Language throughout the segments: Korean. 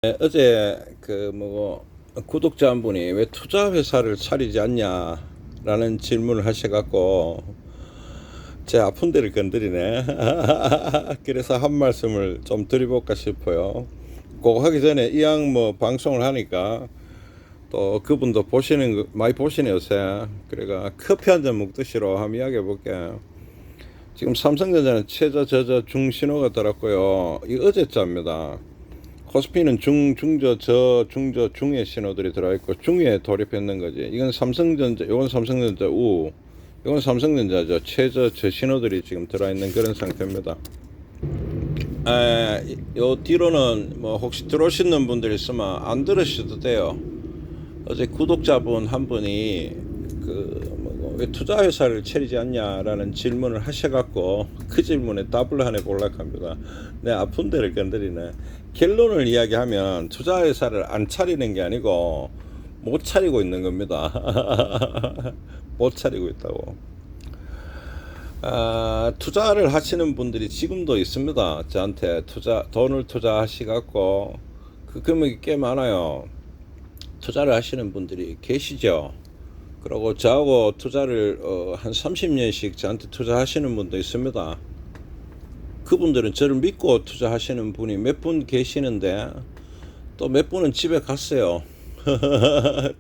어제 구독자 한 분이 왜 투자 회사를 차리지 않냐라는 질문을 하셔갖고 제 아픈 데를 건드리네. 그래서 한 말씀을 좀 드려볼까 싶어요. 그거 하기 전에 이왕 방송을 하니까 또 그분도 보시는 거 많이 보시네 요새. 그래가 커피 한 잔 먹듯이로 한번 이야기해 볼게요. 지금 삼성전자는 최저 저저 중신호가 들었고요. 이 어제자입니다. 코스피는 중의 신호들이 들어있고 중에 돌입했는 거지. 이건 삼성전자, 이건 삼성전자 우, 이건 삼성전자죠. 최저 저신호들이 지금 들어있는 그런 상태입니다. 요 뒤로는 혹시 들어오시는 분들 있으면 안 들으셔도 돼요. 어제 구독자분 한 분이 왜 투자 회사를 차리지 않냐라는 질문을 하셔갖고 그 질문에 답을 하나 보려고 합니다. 내 아픈 데를 건드리네. 결론을 이야기하면 투자 회사를 안 차리는 게 아니고 못 차리고 있는 겁니다. 못 차리고 있다고. 투자를 하시는 분들이 지금도 있습니다. 저한테 돈을 투자하시갖고 그 금액이 꽤 많아요. 투자를 하시는 분들이 계시죠. 그리고 저하고 투자를 한 30년씩 저한테 투자하시는 분도 있습니다. 그분들은 저를 믿고 투자하시는 분이 몇 분 계시는데 또 몇 분은 집에 갔어요.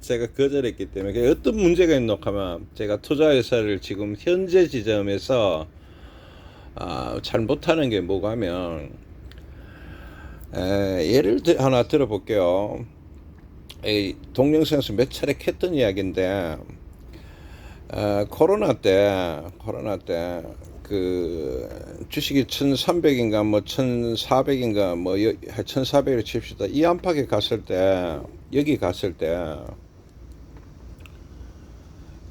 제가 거절했기 때문에. 어떤 문제가 있노 하면 제가 투자회사를 지금 현재 지점에서 잘 못하는 게 뭐가 하면 예를 하나 들어볼게요. 동영상에서 몇 차례 했던 이야기인데 코로나 때 그 주식이 1300인가 1400인가 1400으로 칩시다. 이 안팎에 갔을 때, 여기 갔을 때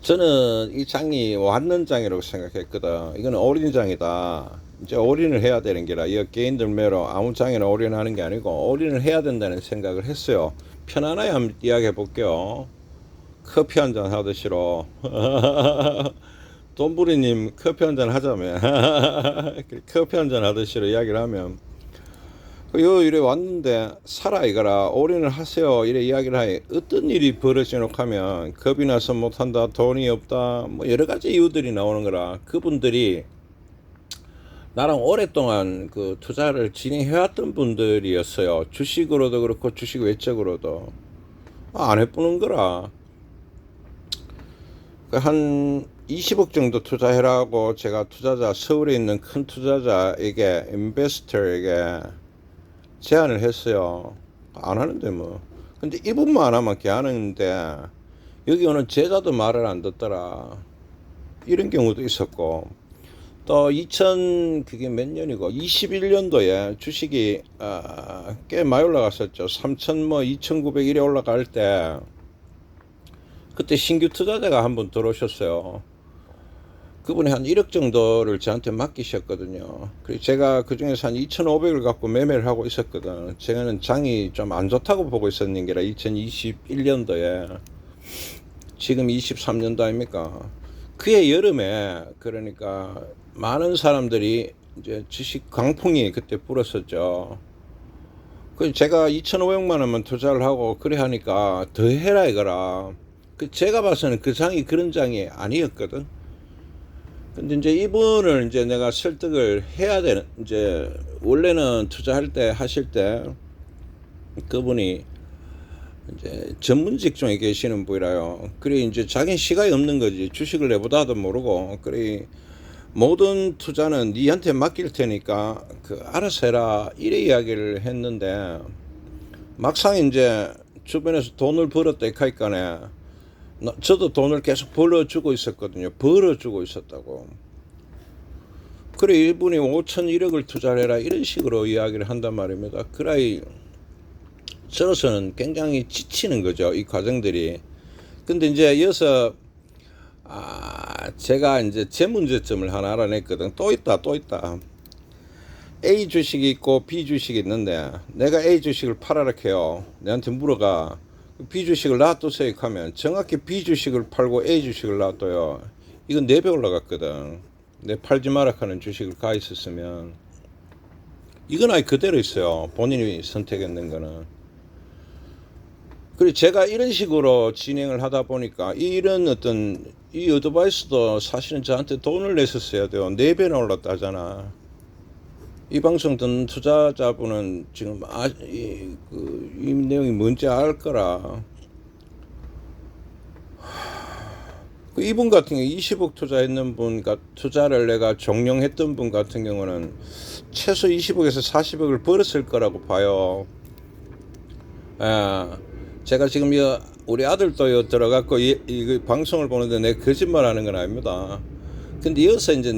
저는 이 장이 왔는 장이라고 생각했거든. 이거는 올인 장이다. 이제 올인을 해야 되는 게라, 이 개인들 매로 아무 장에나 올인하는 게 아니고 올인을 해야 된다는 생각을 했어요. 편안하게 한번 이야기해 볼게요. 커피 한잔 하듯이로. 돈부리님 커피 한잔 하자며. 커피 한잔 하듯이로 이야기를 하면 이래 왔는데 사라 이거라, 올인을 하세요 이래 이야기를 하니 어떤 일이 벌어지노 하면 겁이 나서 못한다, 돈이 없다, 여러 가지 이유들이 나오는 거라. 그분들이 나랑 오랫동안 그 투자를 진행해왔던 분들이었어요. 주식으로도 그렇고 주식 외적으로도 안 해보는 거라. 한 20억 정도 투자해라고 제가 서울에 있는 큰 투자자에게, 인베스터에게 제안을 했어요. 안 하는데 뭐. 근데 이분만 안 하면 걔하는데 여기 오는 제자도 말을 안 듣더라. 이런 경우도 있었고, 또 그게 몇 년이고 21년도에 주식이 꽤 많이 올라갔었죠. 2,900일에 올라갈 때 그때 신규 투자자가 한 분 들어오셨어요. 그분이 한 1억 정도를 저한테 맡기셨거든요. 그리고 제가 그 중에서 한 2,500을 갖고 매매를 하고 있었거든. 제가는 장이 좀 안 좋다고 보고 있었는 게라, 2021년도에. 지금 23년도 아닙니까? 그해 여름에, 그러니까 많은 사람들이 이제 주식 강풍이 그때 불었었죠. 그 제가 2,500만 원만 투자를 하고 그래 하니까 더 해라 이거라. 제가 봐서는 그 장이 그런 장이 아니었거든. 근데 이제 이분을 이제 내가 설득을 해야 되는, 이제 원래는 투자할 때 하실 때 그분이 이제 전문 직종에 계시는 분이라요. 그래 이제 자기 시간이 없는 거지. 주식을 내보다도 모르고. 그래 모든 투자는 니한테 맡길 테니까 알아서 해라 이래 이야기를 했는데, 막상 이제 주변에서 돈을 벌었다 이카이까네 저도 돈을 계속 벌어주고 있었거든요. 벌어주고 있었다고. 그래 일분이 5,001억을 투자해라 이런 식으로 이야기를 한단 말입니다. 그래 저로서는 굉장히 지치는 거죠, 이 과정들이. 근데 이제 이어서 제가 이제 제 문제점을 하나 알아냈거든. 또 있다. A 주식이 있고 B 주식이 있는데 내가 A 주식을 팔아라 해요. 내한테 물어가. B 주식을 놔두세요 하면 정확히 B 주식을 팔고 A 주식을 놔둬요. 이건 4배 올라갔거든. 내 팔지 마라 하는 주식을 가 있었으면. 이건 아예 그대로 있어요. 본인이 선택했는 거는. 그리고 제가 이런 식으로 진행을 하다 보니까 이런 어떤 이 어드바이스도 사실은 저한테 돈을 냈었어야 돼요. 4배나 올랐다잖아. 이 방송 듣는 투자자분은 지금 이 내용이 뭔지 알 거라. 이분 같은 경우 20억 투자했는 분, 투자를 내가 종용했던 분 같은 경우는 최소 20억에서 40억을 벌었을 거라고 봐요. 제가 지금 우리 아들도 들어갔고 이 방송을 보는데 내 거짓말하는 건 아닙니다. 근데 여기서 이제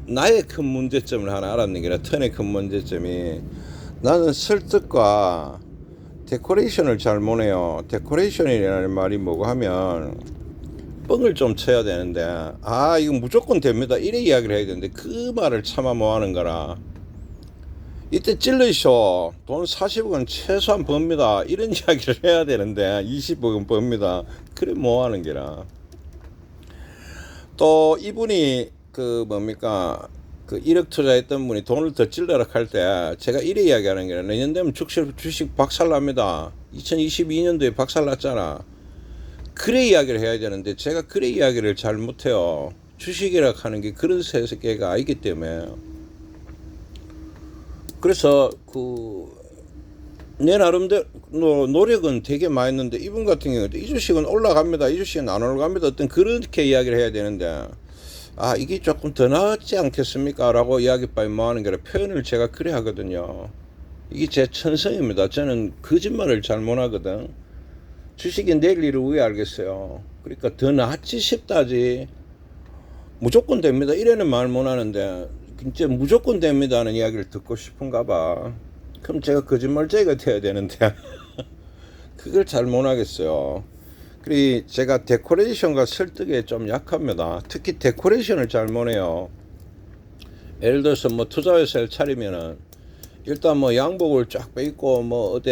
나의 큰 문제점을 하나 알았는 게라, 턴의 큰 문제점이, 나는 설득과 데코레이션을 잘 못해요. 데코레이션이라는 말이 뭐고 하면 뻥을 좀 쳐야 되는데, 이거 무조건 됩니다 이래 이야기를 해야 되는데 그 말을 차마 못하는 거라. 이때 찔러쇼 돈 40억은 최소한 법니다 이런 이야기를 해야 되는데 20억은 법니다 그래 뭐하는 게라. 또 이분이 그 1억 투자했던 분이 돈을 더 찔러라 할 때 제가 이래 이야기하는 게, 내년 되면 주식 박살납니다. 2022년도에 박살났잖아. 그래 이야기를 해야 되는데 제가 그래 이야기를 잘 못해요. 주식이라 하는 게 그런 세계가 아니기 때문에. 그래서 내 나름대로 노력은 되게 많이 했는데, 이분 같은 경우는 이 주식은 올라갑니다, 이 주식은 안 올라갑니다, 어떤 그렇게 이야기를 해야 되는데, 이게 조금 더 나았지 않겠습니까? 라고 이야기빨리 뭐 하는 게 아니라 표현을 제가 그래 하거든요. 이게 제 천성입니다. 저는 거짓말을 잘 못하거든. 주식이 내일 일을 왜 알겠어요. 그러니까 더 낫지 싶다지 무조건 됩니다 이래는 말 못하는데, 진짜 무조건 됩니다 하는 이야기를 듣고 싶은가 봐. 그럼 제가 거짓말쟁이가 돼야 되는데 그걸 잘 못하겠어요. 그리고 제가 데코레이션과 설득에 좀 약합니다. 특히 데코레이션을 잘 못해요. 예를 들어서 뭐 투자회사를 차리면은 일단 뭐 양복을 쫙 빼입고 뭐 어디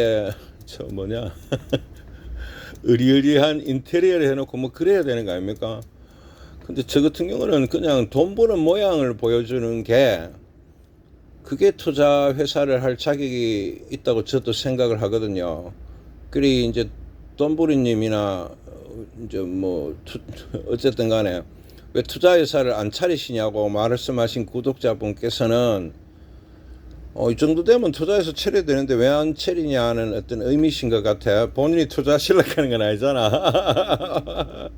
의리의리한 인테리어를 해놓고 뭐 그래야 되는 거 아닙니까? 근데 저 같은 경우는 그냥 돈 버는 모양을 보여주는 게, 그게 투자 회사를 할 자격이 있다고 저도 생각을 하거든요. 그리 이제 돈부리님이나 이제 어쨌든 간에 왜 투자 회사를 안 차리시냐고 말씀하신 구독자분께서는 이 정도 되면 투자해서 차려야 되는데 왜 안 차리냐는 어떤 의미신 것 같아요. 본인이 투자하시려고 하는 건 아니잖아.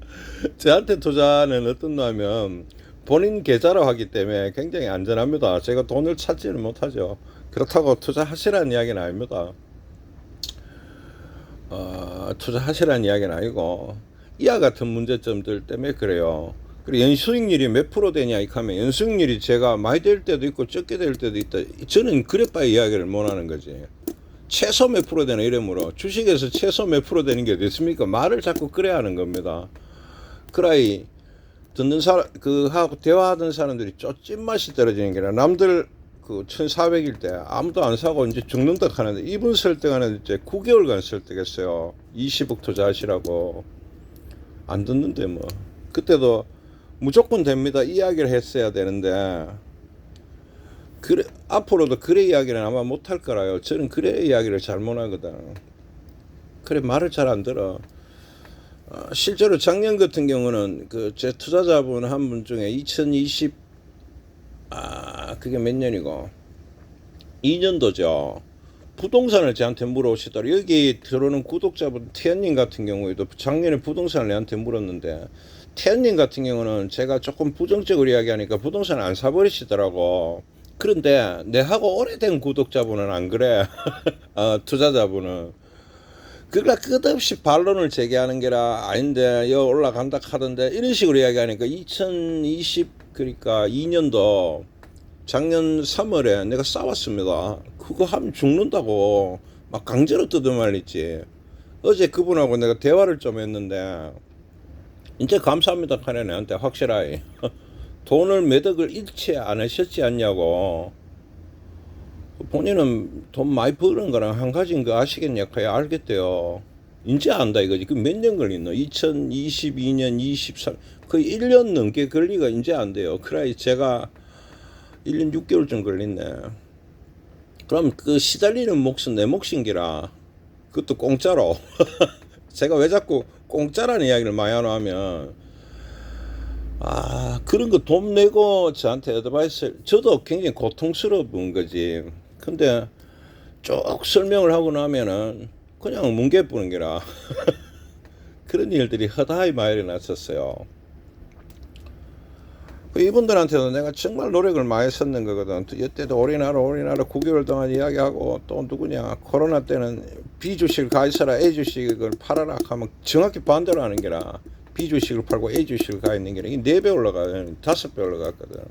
저한테 투자는 어떤 놈이면 본인 계좌로 하기 때문에 굉장히 안전합니다. 제가 돈을 찾지를 못하죠. 그렇다고 투자하시라는 이야기는 아닙니다. 투자하시라는 이야기는 아니고, 이와 같은 문제점들 때문에 그래요. 그리고 연수익률이 몇 프로 되냐 이렇게 하면, 연수익률이 제가 많이 될 때도 있고 적게 될 때도 있다. 저는 그래봐야 이야기를 못하는 거지. 최소 몇 프로 되나 이러므로 주식에서 최소 몇 프로 되는 게 됐습니까? 말을 자꾸 그래야 하는 겁니다. 그라이 듣는 하고 대화하던 사람들이 찐맛이 떨어지는 게 아니라, 남들 1400일 때 아무도 안 사고 이제 죽는다 하는데, 이분 설득하는데 이제 9개월간 설득했어요. 20억 투자하시라고. 안 듣는데 뭐. 그때도 무조건 됩니다 이야기를 했어야 되는데, 그래 앞으로도 그래 이야기는 아마 못할 거라요. 저는 그래 이야기를 잘 못하거든. 그래 말을 잘 안 들어. 실제로 작년 같은 경우는 제 투자자분 한 분 중에 2020 그게 몇 년이고 2년도죠. 부동산을 저한테 물어오시더라고요. 여기 들어오는 구독자분 태연님 같은 경우에도 작년에 부동산을 내한테 물었는데, 태연님 같은 경우는 제가 조금 부정적으로 이야기하니까 부동산을 안 사버리시더라고. 그런데 내하고 오래된 구독자분은 안 그래. 투자자분은. 그러니까 끝없이 반론을 제기하는 게라, 아닌데 여 올라간다 하던데 이런 식으로 이야기하니까 2020 그러니까 2년도 작년 3월에 내가 싸웠습니다. 그거 하면 죽는다고 막 강제로 뜯어말렸지. 어제 그분하고 내가 대화를 좀 했는데, 이제 감사합니다 하네 내한테 확실하게. 돈을 몇 억을 잃지 않으셨지 않냐고. 본인은 돈 많이 버는 거랑 한 가지인 거 아시겠냐? 그야 알겠대요. 이제 안다 이거지. 그 몇 년 걸리노? 2022년, 23, 거의 1년 넘게 걸리가 이제 안 돼요. 그래 제가 1년 6개월 좀 걸렸네. 그럼 시달리는 몫은 내 몫인기라. 그것도 공짜로. 제가 왜 자꾸 공짜라는 이야기를 많이 하나 하면, 그런 거 돈 내고 저한테 어드바이스, 저도 굉장히 고통스러운 거지. 근데 쭉 설명을 하고 나면은 그냥 뭉개 뿌는 게라. 그런 일들이 허다히 많이 일어났었어요. 이분들한테도 내가 정말 노력을 많이 썼는 거거든. 이때도 우리나라 9개월 동안 이야기하고, 또 누구냐, 코로나 때는 B주식을 가있어라, A주식을 팔아라 하면 정확히 반대로 하는 게라. B주식을 팔고 A주식을 가 있는 게라. 이게 4배 올라가요. 5배 올라갔거든.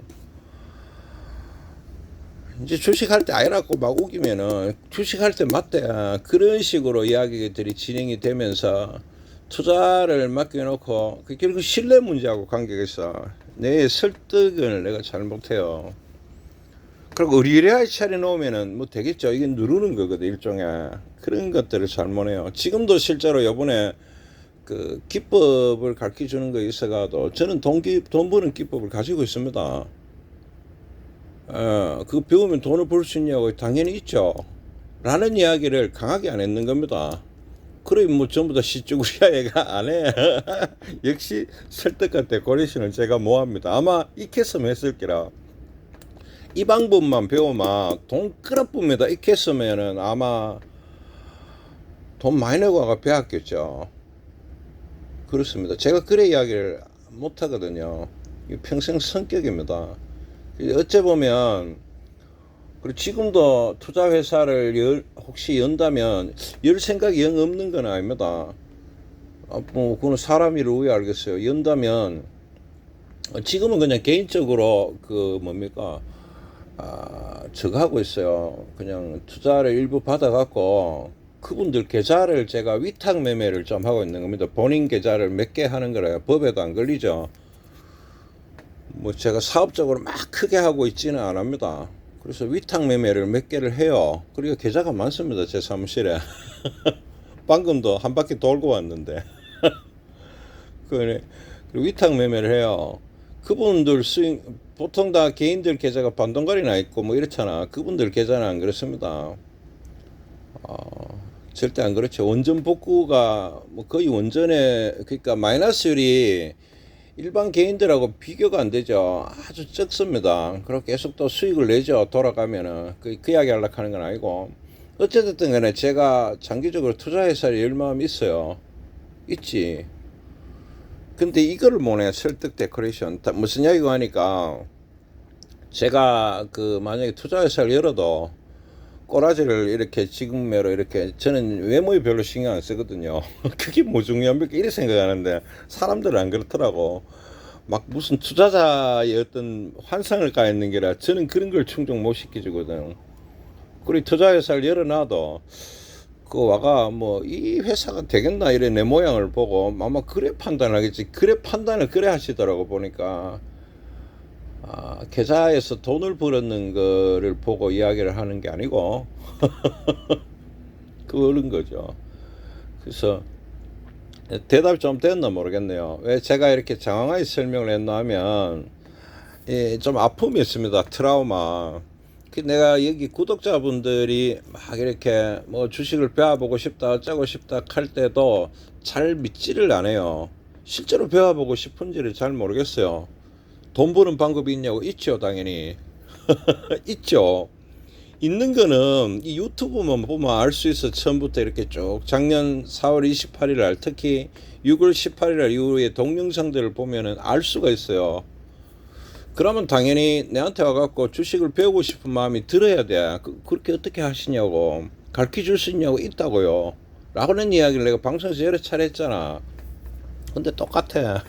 이제 주식할 때 아니라고 막 우기면은, 주식할 때 맞대. 그런 식으로 이야기들이 진행이 되면서 투자를 맡겨놓고, 결국 신뢰 문제하고 관계가 있어. 내 설득을 내가 잘 못해요. 그리고 의리하게 차려놓으면은 뭐 되겠죠. 이게 누르는 거거든, 일종의. 그런 것들을 잘 못해요. 지금도 실제로 요번에 그 기법을 가르쳐 주는 거 있어가도 저는 돈 버는 기법을 가지고 있습니다. 그거 배우면 돈을 벌 수 있냐고, 당연히 있죠. 라는 이야기를 강하게 안 했는 겁니다. 그래, 뭐 전부 다 시쭈구리야 얘가 안 해. 역시 설득과 데코레이션을 제가 뭐합니다. 아마 익혔으면 했을 게라. 이 방법만 배우면 돈 끌어뿜니다. 익혔으면은 아마 돈 많이 내고 가가 배웠겠죠. 그렇습니다. 제가 그래 이야기를 못 하거든요. 평생 성격입니다. 어째 보면, 그리고 지금도 투자회사를 혹시 연다면 열 생각이 영 없는 건 아닙니다. 뭐 그건 사람 일을 왜 알겠어요. 연다면 지금은 그냥 개인적으로 그 뭡니까, 저거 하고 있어요. 그냥 투자를 일부 받아갖고 그분들 계좌를 제가 위탁 매매를 좀 하고 있는 겁니다. 본인 계좌를 몇 개 하는 거라요. 법에도 안 걸리죠. 뭐 제가 사업적으로 막 크게 하고 있지는 않습니다. 그래서 위탁 매매를 몇 개를 해요. 그리고 계좌가 많습니다. 제 사무실에. 방금도 한 바퀴 돌고 왔는데. 그리고 위탁 매매를 해요. 그분들 수익, 보통 다 개인들 계좌가 반동거리나 있고 뭐 이렇잖아. 그분들 계좌는 안 그렇습니다. 절대 안 그렇죠. 원전 복구가 뭐 거의 원전에, 그러니까 마이너스율이 일반 개인들하고 비교가 안 되죠. 아주 적습니다. 그리고 계속 또 수익을 내죠. 돌아가면은. 그 이야기 하려고 하는 건 아니고. 어쨌든 간에 제가 장기적으로 투자회사를 열 마음이 있어요. 있지. 근데 이거를 못해. 설득 데코레이션. 무슨 이야기고 하니까, 제가 만약에 투자회사를 열어도 꼬라지를 이렇게 지금매로 이렇게, 저는 외모에 별로 신경 안 쓰거든요. 그게 뭐 중요합니까? 이렇게 생각하는데 사람들은 안 그렇더라고. 막 무슨 투자자의 어떤 환상을 까있는 게라 저는 그런 걸 충족 못 시켜주거든. 그리고 투자회사를 열어놔도 그 와가 뭐 이 회사가 되겠나 이래 내 모양을 보고 아마 그래 판단하겠지. 그래 판단을 그래 하시더라고. 보니까 계좌에서 돈을 벌었는 거를 보고 이야기를 하는 게 아니고 그런 거죠. 그래서 대답이 좀 됐나 모르겠네요. 왜 제가 이렇게 장황하게 설명을 했나 하면, 좀 아픔이 있습니다. 트라우마. 내가 여기 구독자분들이 막 이렇게 뭐 주식을 배워보고 싶다 어쩌고 싶다 할 때도 잘 믿지를 않아요. 실제로 배워보고 싶은지를 잘 모르겠어요. 돈 버는 방법이 있냐고. 있죠, 당연히. 있죠. 있는 거는 이 유튜브만 보면 알 수 있어. 처음부터 이렇게 쭉 작년 4월 28일 날, 특히 6월 18일 날 이후에 동영상들을 보면은 알 수가 있어요. 그러면 당연히 내한테 와갖고 주식을 배우고 싶은 마음이 들어야 돼. 그렇게 어떻게 하시냐고, 가르쳐 줄 수 있냐고. 있다고요 라고는 이야기를 내가 방송에서 여러 차례 했잖아. 근데 똑같아.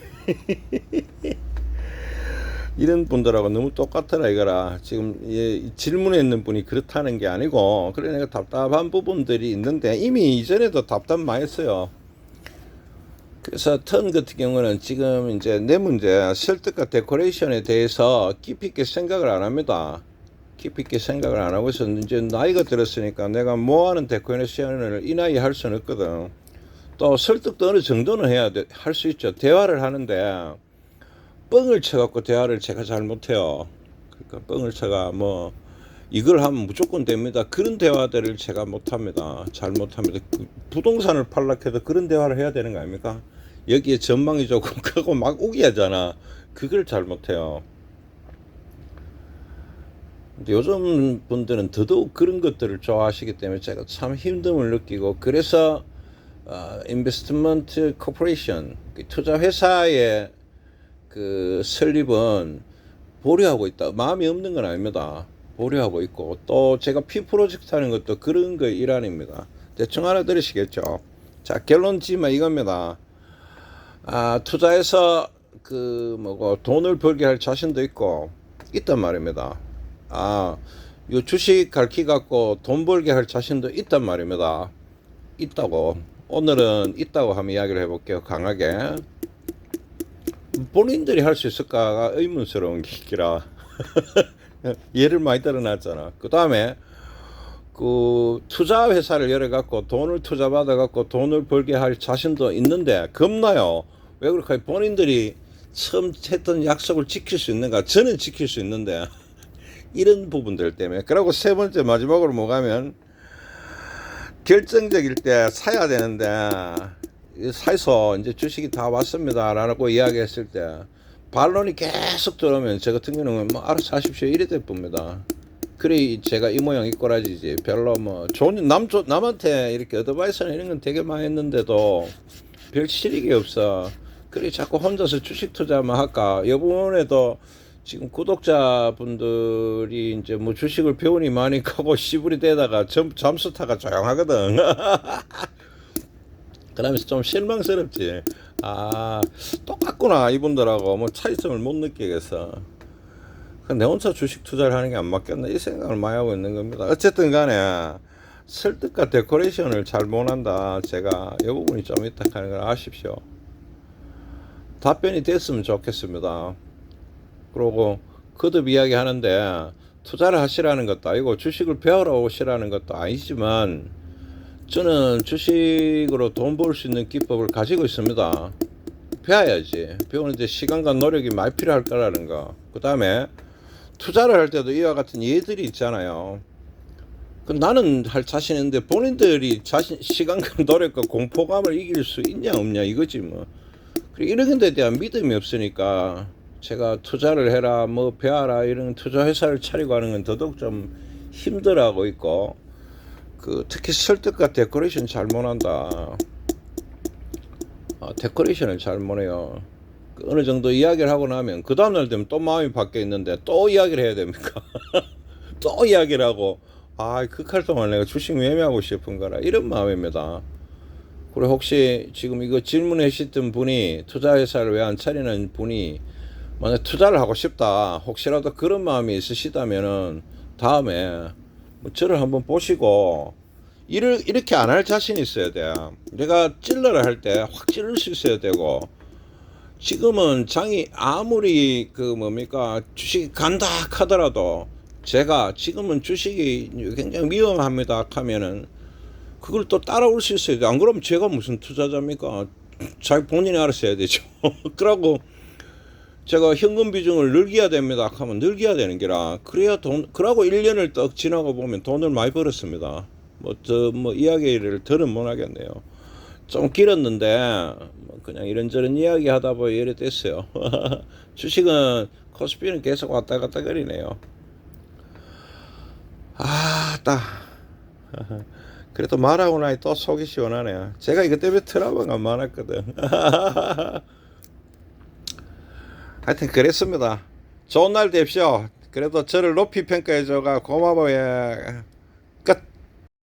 이런 분들하고 너무 똑같더라 이거라. 지금 질문했는 분이 그렇다는 게 아니고, 그래 내가 답답한 부분들이 있는데 이미 이전에도 답답 많이 했어요. 그래서 턴 같은 경우는 지금 이제 내 문제 설득과 데코레이션에 대해서 깊이 있게 생각을 안 합니다. 깊이 있게 생각을 안 하고 있어. 이제 나이가 들었으니까 내가 뭐하는 데코레이션을 이 나이에 할 수는 없거든. 또 설득도 어느 정도는 해야 돼. 할 수 있죠. 대화를 하는데 뻥을 쳐갖고 대화를 제가 잘 못해요. 그러니까 뻥을 쳐가 뭐 이걸 하면 무조건 됩니다. 그런 대화들을 제가 못합니다. 잘 못합니다. 부동산을 팔락해도 그런 대화를 해야 되는 거 아닙니까? 여기에 전망이 좋고 크고 막 우기하잖아. 그걸 잘 못해요. 근데 요즘 분들은 더더욱 그런 것들을 좋아하시기 때문에 제가 참 힘듦을 느끼고, 그래서 인베스트먼트 코퍼레이션 투자 회사의 그 설립은 보류하고 있다. 마음이 없는 건 아닙니다. 보류하고 있고, 또 제가 피 프로젝트 하는 것도 그런 거 일환입니다. 대충 알아들으시겠죠? 자, 결론 지면 이겁니다. 투자해서 그 뭐고 돈을 벌게 할 자신도 있단 말입니다. 요 주식 갈키 갖고 돈 벌게 할 자신도 있단 말입니다. 있다고. 오늘은 있다고 한번 이야기를 해볼게요. 강하게. 본인들이 할 수 있을까가 의문스러운 기라. 예를 많이 들어놨잖아. 그 다음에 그 투자 회사를 열어 갖고 돈을 투자 받아 갖고 돈을 벌게 할 자신도 있는데 겁나요. 왜 그럴까요? 본인들이 처음 했던 약속을 지킬 수 있는가? 저는 지킬 수 있는데 이런 부분들 때문에. 그리고 세 번째 마지막으로 뭐가면, 결정적일 때 사야 되는데 사서 이제 주식이 다 왔습니다 라고 이야기했을 때 반론이 계속 들어오면 저 같은 경우는 뭐 알아서 하십시오 이래 될 겁니다. 그래 제가 이 모양 이 꼬라지지 별로 뭐 좋은 남한테 이렇게 어드바이스나 이런 건 되게 많이 했는데도 별 실익이 없어. 그래 자꾸 혼자서 주식 투자만 할까. 이번에도 지금 구독자분들이 이제 뭐 주식을 배우니 많이 가고 시부리 되다가 잠수타가 조용하거든. 그러면서 좀 실망스럽지. 똑같구나 이분들하고 뭐 차이점을 못 느끼겠어. 내 혼자 주식 투자를 하는 게 안 맞겠나 이 생각을 많이 하고 있는 겁니다. 어쨌든 간에 설득과 데코레이션을 잘 못한다. 제가 이 부분이 좀 있다 하는 걸 아십시오. 답변이 됐으면 좋겠습니다. 그리고 거듭 이야기 하는데 투자를 하시라는 것도 아니고 주식을 배우러 오시라는 것도 아니지만 저는 주식으로 돈 벌 수 있는 기법을 가지고 있습니다. 배워야지. 배우는데 시간과 노력이 많이 필요할 거라는 거. 그 다음에 투자를 할 때도 이와 같은 예들이 있잖아요. 나는 할 자신 있는데 본인들이 시간과 노력과 공포감을 이길 수 있냐 없냐 이거지 뭐. 이런 데 대한 믿음이 없으니까 제가 투자를 해라 뭐 배워라 이런 투자 회사를 차리고 하는 건 더더욱 좀 힘들어하고 있고, 특히 설득과 데코레이션 잘 못한다. 데코레이션을 잘 못해요. 어느 정도 이야기를 하고 나면 그 다음날 되면 또 마음이 바뀌어 있는데 또 이야기를 해야 됩니까? 또 이야기를 하고 그 활동을 내가 주식 매매하고 싶은 거라 이런 마음입니다. 그리고 혹시 지금 이거 질문해 주셨던 분이 투자회사를 왜 안 차리는 분이 만약 투자를 하고 싶다 혹시라도 그런 마음이 있으시다면은 다음에 저를 한번 보시고 이렇게 안 할 자신이 있어야 돼. 내가 찔러를 할 때 확 찔를 수 있어야 되고, 지금은 장이 아무리 주식이 간다 하더라도 제가 지금은 주식이 굉장히 위험합니다 하면은 그걸 또 따라올 수 있어야 돼. 안 그러면 제가 무슨 투자자입니까? 자기 본인이 알아서 해야 되죠. 그러고 제가 현금 비중을 늘려야 됩니다 하면 늘려야 되는 게라. 그래야 그러고 1년을 떡 지나고 보면 돈을 많이 벌었습니다. 이야기를 더는 못 하겠네요. 좀 길었는데 그냥 이런저런 이야기 하다 보니 이래 됐어요. 주식은 코스피는 계속 왔다 갔다 거리네요. 딱 그래도 말하고 나니 또 속이 시원하네요. 제가 이것 때문에 트라우마가 많았거든. 하여튼 그랬습니다. 좋은 날 되십시오. 그래도 저를 높이 평가해줘가 고마워요.